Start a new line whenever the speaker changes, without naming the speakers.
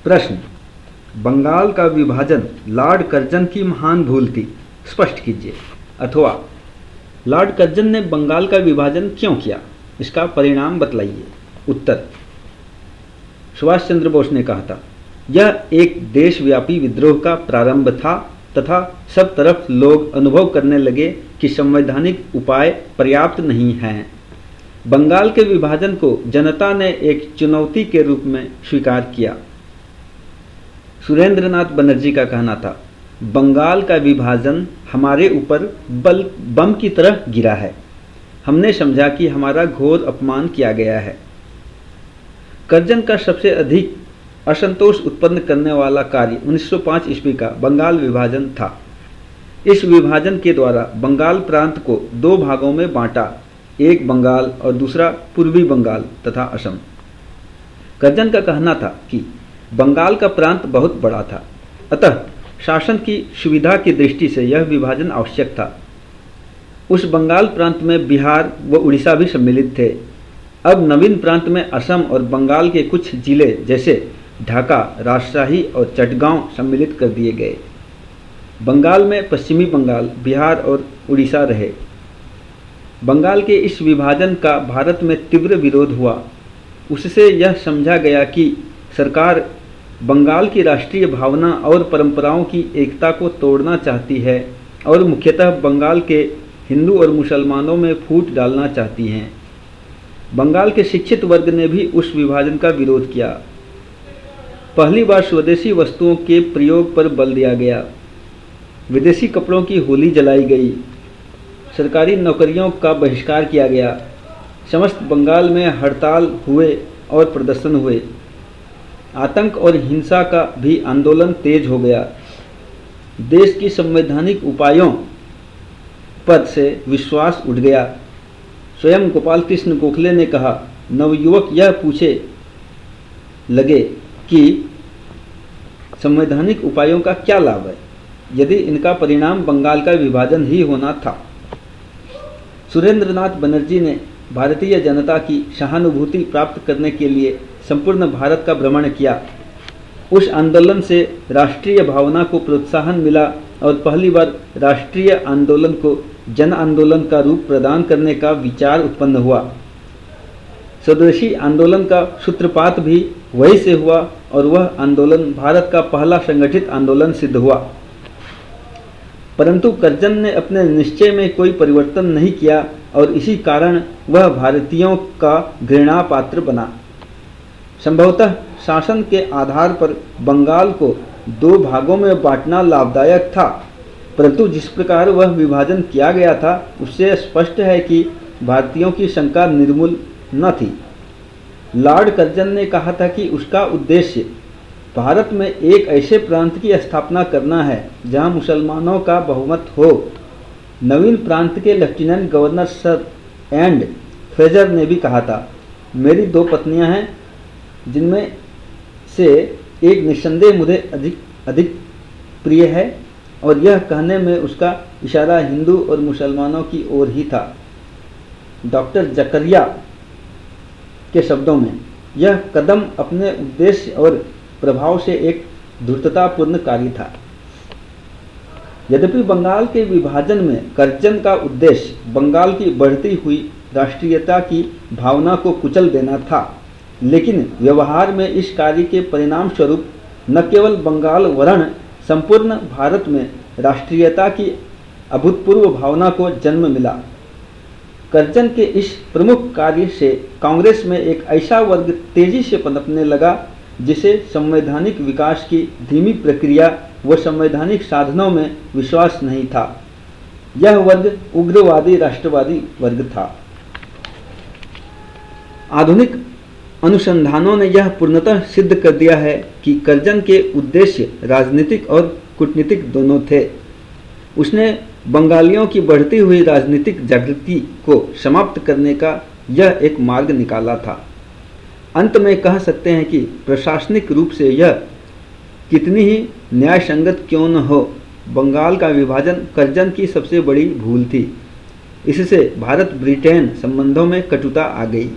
प्रश्न, बंगाल का विभाजन लॉर्ड कर्जन की महान भूल थी, स्पष्ट कीजिए। अथवा लॉर्ड कर्जन ने बंगाल का विभाजन क्यों किया, इसका परिणाम बतलाइए। उत्तर, सुभाष चंद्र बोस ने कहा था, यह एक देशव्यापी विद्रोह का प्रारंभ था तथा सब तरफ लोग अनुभव करने लगे कि संवैधानिक उपाय पर्याप्त नहीं हैं। बंगाल के विभाजन को जनता ने एक चुनौती के रूप में स्वीकार किया। सुरेंद्रनाथ बनर्जी का कहना था, बंगाल का विभाजन हमारे ऊपर बम की तरह गिरा है। हमने समझा कि हमारा घोर अपमान किया गया है। कर्जन का सबसे अधिक असंतोष उत्पन्न करने वाला कार्य 1905 ईस्वी का बंगाल विभाजन था। इस विभाजन के द्वारा बंगाल प्रांत को दो भागों में बांटा, एक बंगाल और दूसरा पूर्वी बंगाल तथा असम। कर्जन का कहना था कि बंगाल का प्रांत बहुत बड़ा था, अतः शासन की सुविधा की दृष्टि से यह विभाजन आवश्यक था। उस बंगाल प्रांत में बिहार व उड़ीसा भी सम्मिलित थे। अब नवीन प्रांत में असम और बंगाल के कुछ जिले जैसे ढाका, राजशाही और चटगांव सम्मिलित कर दिए गए। बंगाल में पश्चिमी बंगाल, बिहार और उड़ीसा रहे। बंगाल के इस विभाजन का भारत में तीव्र विरोध हुआ। उससे यह समझा गया कि सरकार बंगाल की राष्ट्रीय भावना और परंपराओं की एकता को तोड़ना चाहती है और मुख्यतः बंगाल के हिंदू और मुसलमानों में फूट डालना चाहती हैं। बंगाल के शिक्षित वर्ग ने भी उस विभाजन का विरोध किया। पहली बार स्वदेशी वस्तुओं के प्रयोग पर बल दिया गया। विदेशी कपड़ों की होली जलाई गई। सरकारी नौकरियों का बहिष्कार किया गया। समस्त बंगाल में हड़ताल हुए और प्रदर्शन हुए। आतंक और हिंसा का भी आंदोलन तेज हो गया। देश की संवैधानिक उपायों पर से विश्वास उठ गया। स्वयं गोपाल कृष्ण गोखले ने कहा, नवयुवक यह पूछे लगे कि संवैधानिक उपायों का क्या लाभ है यदि इनका परिणाम बंगाल का विभाजन ही होना था। सुरेंद्रनाथ बनर्जी ने भारतीय जनता की सहानुभूति प्राप्त करने के लिए संपूर्ण भारत का भ्रमण किया। उस आंदोलन से राष्ट्रीय भावना को प्रोत्साहन मिला और पहली बार राष्ट्रीय आंदोलन को जन आंदोलन का रूप प्रदान करने का विचार उत्पन्न हुआ। स्वदेशी आंदोलन का सूत्रपात भी वहीं से हुआ और वह आंदोलन भारत का पहला संगठित आंदोलन सिद्ध हुआ। परंतु कर्जन ने अपने निश्चय में कोई परिवर्तन नहीं किया और इसी कारण वह भारतीयों का घृणा पात्र बना। संभवतः शासन के आधार पर बंगाल को दो भागों में बांटना लाभदायक था, परंतु जिस प्रकार वह विभाजन किया गया था उससे स्पष्ट है कि भारतीयों की शंका निर्मूल न थी। लॉर्ड कर्जन ने कहा था कि उसका उद्देश्य भारत में एक ऐसे प्रांत की स्थापना करना है जहां मुसलमानों का बहुमत हो। नवीन प्रांत के lieutenant governor sir and Fraser ने भी कहा था, मेरी दो पत्नियां हैं जिनमें से एक निस्संदेह मुझे अधिक प्रिय है, और यह कहने में उसका इशारा हिंदू और मुसलमानों की ओर ही था। डॉक्टर जकरिया के शब्दों में, यह कदम अपने उद्देश्य और प्रभाव से एक धूर्ततापूर्ण कार्य था। यद्यपि बंगाल के विभाजन में कर्जन का उद्देश्य बंगाल की बढ़ती हुई राष्ट्रीयता की भावना को कुचल देना था, लेकिन व्यवहार में इस कार्य के परिणाम स्वरूप न केवल बंगाल वरण संपूर्ण भारत में राष्ट्रीयता की अभूतपूर्व भावना को जन्म मिला। कर्जन के इस प्रमुख कार्य से कांग्रेस में एक ऐसा वर्ग तेजी से पनपने लगा जिसे संवैधानिक विकास की धीमी प्रक्रिया व संवैधानिक साधनों में विश्वास नहीं था। यह वर्ग उग्रवादी राष्ट्रवादी वर्ग था। आधुनिक अनुसंधानों ने यह पूर्णतः सिद्ध कर दिया है कि कर्जन के उद्देश्य राजनीतिक और कूटनीतिक दोनों थे। उसने बंगालियों की बढ़ती हुई राजनीतिक जागृति को समाप्त करने का यह एक मार्ग निकाला था। अंत में कह सकते हैं कि प्रशासनिक रूप से यह कितनी ही न्यायसंगत क्यों न हो, बंगाल का विभाजन कर्जन की सबसे बड़ी भूल थी। इससे भारत ब्रिटेन संबंधों में कटुता आ गई।